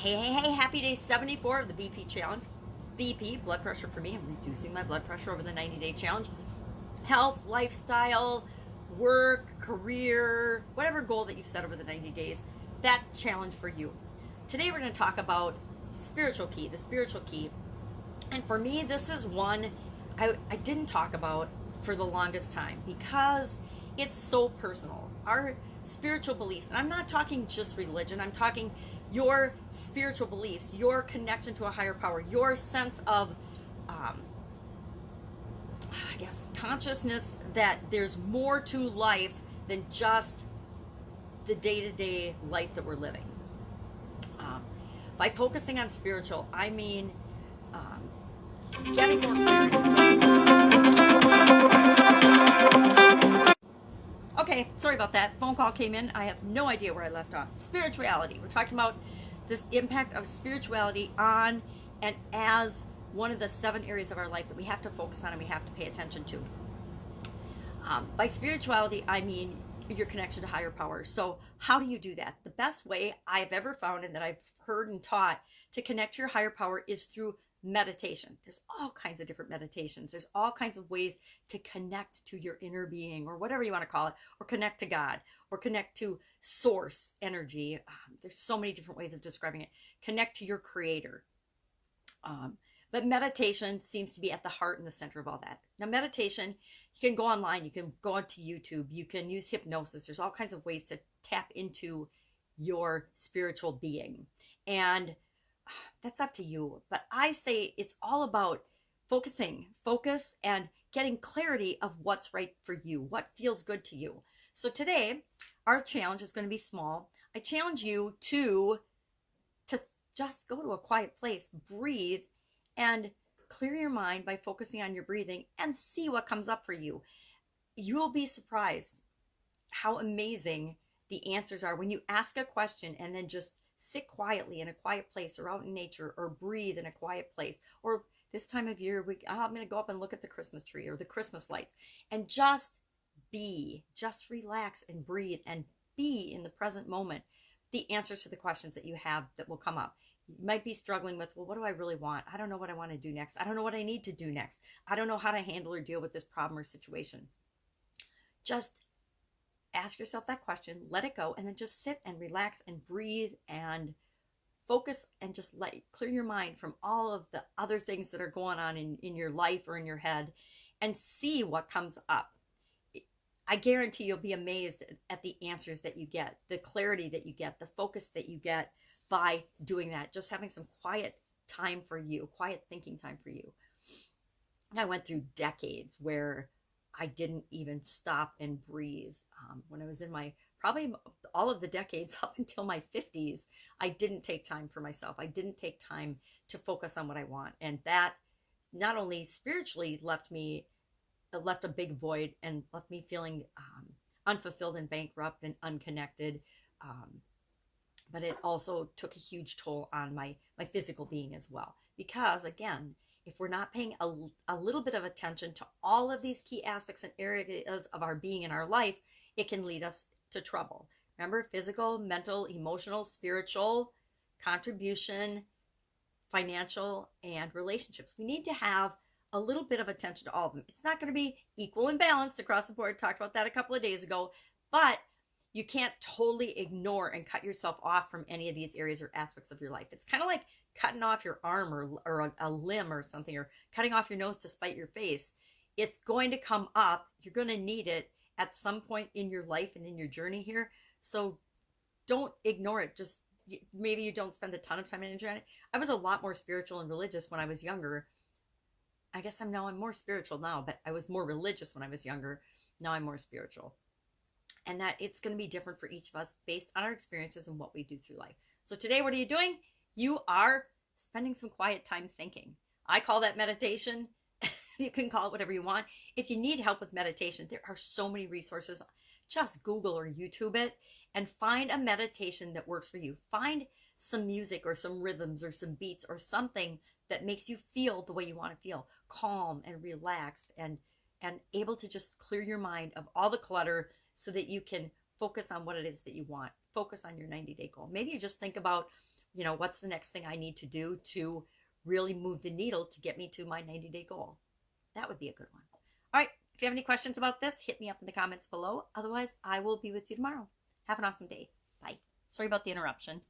Hey, happy day 74 of the BP challenge. BP, blood pressure for me. I'm reducing my blood pressure over the 90-day challenge. Health, lifestyle, work, career, whatever goal that you've set over the 90 days, that challenge for you. Today we're going to talk about spiritual key, the spiritual key. And for me, this is one I didn't talk about for the longest time because it's so personal. Our spiritual beliefs, and I'm not talking just religion, I'm talking your spiritual beliefs, your connection to a higher power, your sense of, consciousness that there's more to life than just the day-to-day life that we're living. By focusing on spiritual, I mean getting more clarity. Okay, sorry about that. Phone call came in. I have no idea where I left off. Spirituality. We're talking about this impact of spirituality on and as one of the 7 areas of our life that we have to focus on and we have to pay attention to. By spirituality, I mean your connection to higher power. So how do you do that? The best way I've ever found and that I've heard and taught to connect to your higher power is through meditation. There's all kinds of different meditations. There's all kinds of ways to connect to your inner being, or whatever you want to call it, or connect to God, or connect to source energy. There's so many different ways of describing it. Connect to your creator. But meditation seems to be at the heart and the center of all that. Now, meditation, you can go online, you can go onto YouTube, you can use hypnosis. There's all kinds of ways to tap into your spiritual being. And that's up to you. But I say it's all about focus, and getting clarity of what's right for you, what feels good to you. So today, our challenge is going to be small. I challenge you to just go to a quiet place, breathe, and clear your mind by focusing on your breathing and see what comes up for you. You will be surprised how amazing the answers are when you ask a question and then just sit quietly in a quiet place or out in nature, or breathe in a quiet place. Or this time of year, I'm going to go up and look at the Christmas tree or the Christmas lights and just relax and breathe and be in the present moment. The answers to the questions that you have that will come up. You might be struggling with, well, what do I really want? I don't know what I want to do next. I don't know what I need to do next. I don't know how to handle or deal with this problem or situation. Just ask yourself that question, let it go, and then just sit and relax and breathe and focus and just clear your mind from all of the other things that are going on in your life or in your head, and see what comes up. I guarantee you'll be amazed at the answers that you get, the clarity that you get, the focus that you get by doing that, just having some quiet time for you, quiet thinking time for you. I went through decades where I didn't even stop and breathe. When I was in probably all of the decades up until my 50s, I didn't take time for myself. I didn't take time to focus on what I want. And that not only spiritually left a big void and left me feeling unfulfilled and bankrupt and unconnected, but it also took a huge toll on my physical being as well. Because again, if we're not paying a little bit of attention to all of these key aspects and areas of our being in our life, it can lead us to trouble. Remember, physical, mental, emotional, spiritual, contribution, financial, and relationships. We need to have a little bit of attention to all of them. It's not going to be equal and balanced across the board. Talked about that a couple of days ago, but you can't totally ignore and cut yourself off from any of these areas or aspects of your life. It's kind of like cutting off your arm or a limb or something, or cutting off your nose to spite your face. It's going to come up. You're going to need it at some point in your life and in your journey here. So don't ignore it. Just maybe you don't spend a ton of time and energy on it. I was a lot more spiritual and religious when I was younger. I guess I'm more spiritual now, but I was more religious when I was younger. Now I'm more spiritual. And that it's going to be different for each of us based on our experiences and what we do through life. So today, what are you doing? You are spending some quiet time thinking. I call that meditation. You can call it whatever you want. If you need help with meditation, there are so many resources. Just Google or YouTube it and find a meditation that works for you. Find some music or some rhythms or some beats or something that makes you feel the way you want to feel, calm and relaxed and able to just clear your mind of all the clutter so that you can focus on what it is that you want. Focus on your 90-day goal. Maybe you just think about you know, what's the next thing I need to do to really move the needle to get me to my 90-day goal? That would be a good one. All right. If you have any questions about this, hit me up in the comments below. Otherwise, I will be with you tomorrow. Have an awesome day. Bye. Sorry about the interruption.